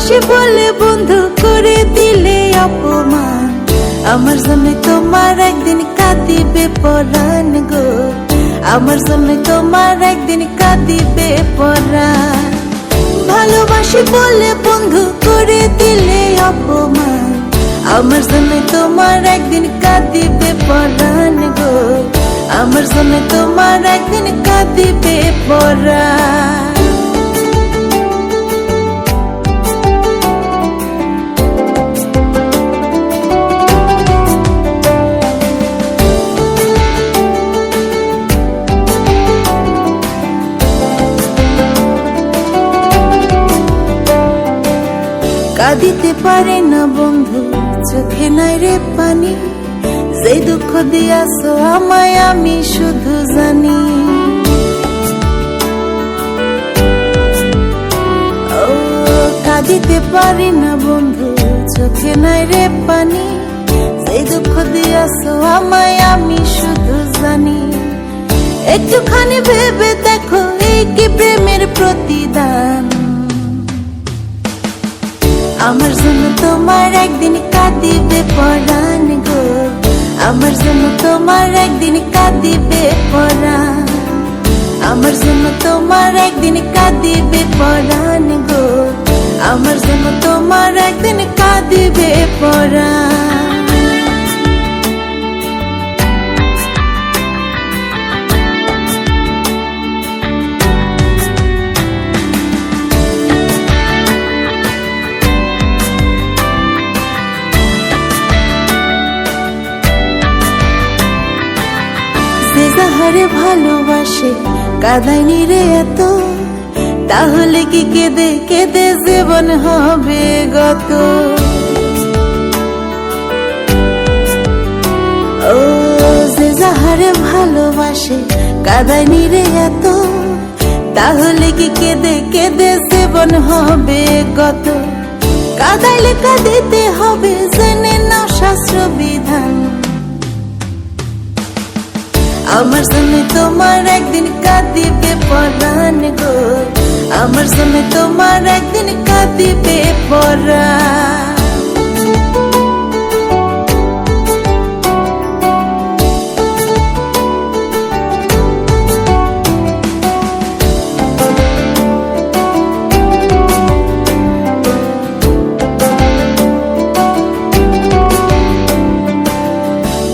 ভালোবাসি বলে বন্ধু করে দিলে অপমান, আমার জন্য তোমার একদিন কাঁদিবে পরাণ গো, আমার জন্য তোমার একদিন কাঁদিবে পরাণ। ভালোবাসি বলে বন্ধু করে দিলে অপমান, আমার জন্য তোমার একদিন কাঁদিবে পরাণ গো, আমার জন্য তোমার একদিন কাঁদিবে পরাণ। কাঁদিতে পারে না বন্ধু, চোখে নাই রে পানি, যে দুঃখ দিয়াছো আমায় আমি শুধু জানি। ও কাঁদিতে পারি না বন্ধু, চোখে নাই রে পানি, যে দুঃখ দিয়াছো আমায় আমি শুধু জানি। একটুখানি ভেবে দেখো এই কি প্রেমের প্রতিদান, আমার জন্য তোমার একদিন কাঁদিবে পরাণ গো, আমার জন্য তোমার একদিন কাঁদিবে পরাণ, আমার জন্য তোমার একদিন কাঁদিবে পরাণ গো, আমার জন্য তোমার একদিন কাঁদিবে পরাণ। যাহারে ভালোবাসে কাঁদায়নি রে এত, তাহলে কি কেঁদে কেঁদে জীবন হবে গত। ও যে যাহারে ভালোবাসে কাঁদায়নি রে এত, তাহলে কি কেঁদে কেঁদে জীবন হবে গত। কাঁদাইলে কাঁদিতে হবে জেনে নাও শাস্ত্র বিধান, আমার জন্য তোমার একদিন কাঁদিবে পরাণ গো, আমার জন্য তোমার একদিন কাঁদিবে পরাণ।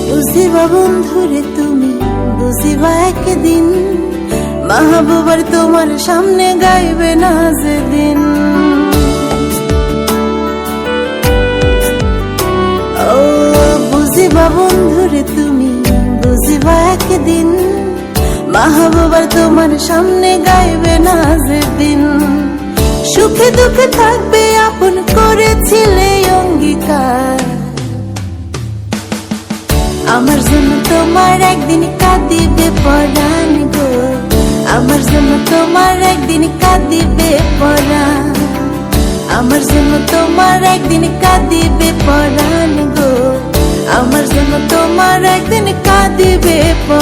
বুঝিবা বন্ধুরে তুমি, বুঝিবা একদিন মাহবুবার তোমার সামনে গাইবে না যেদিন। ও বুঝিবা বন্ধুরে তুমি, বুঝিবা একদিন মাহবুবার তোমার সামনে গাইবে না যেদিন। সুখে দুঃখে থাকবে আপন করেছিলে অঙ্গীকার, আমার জন্য তোমার একদিন কাঁদিবে পরাণ গো, আমার জন্য তোমার একদিন কাঁদিবে পরাণ, আমার জন্য তোমার একদিন কাঁদিবে পরাণ গো, আমার জন্য তোমার একদিন কাঁদিবে পরাণ।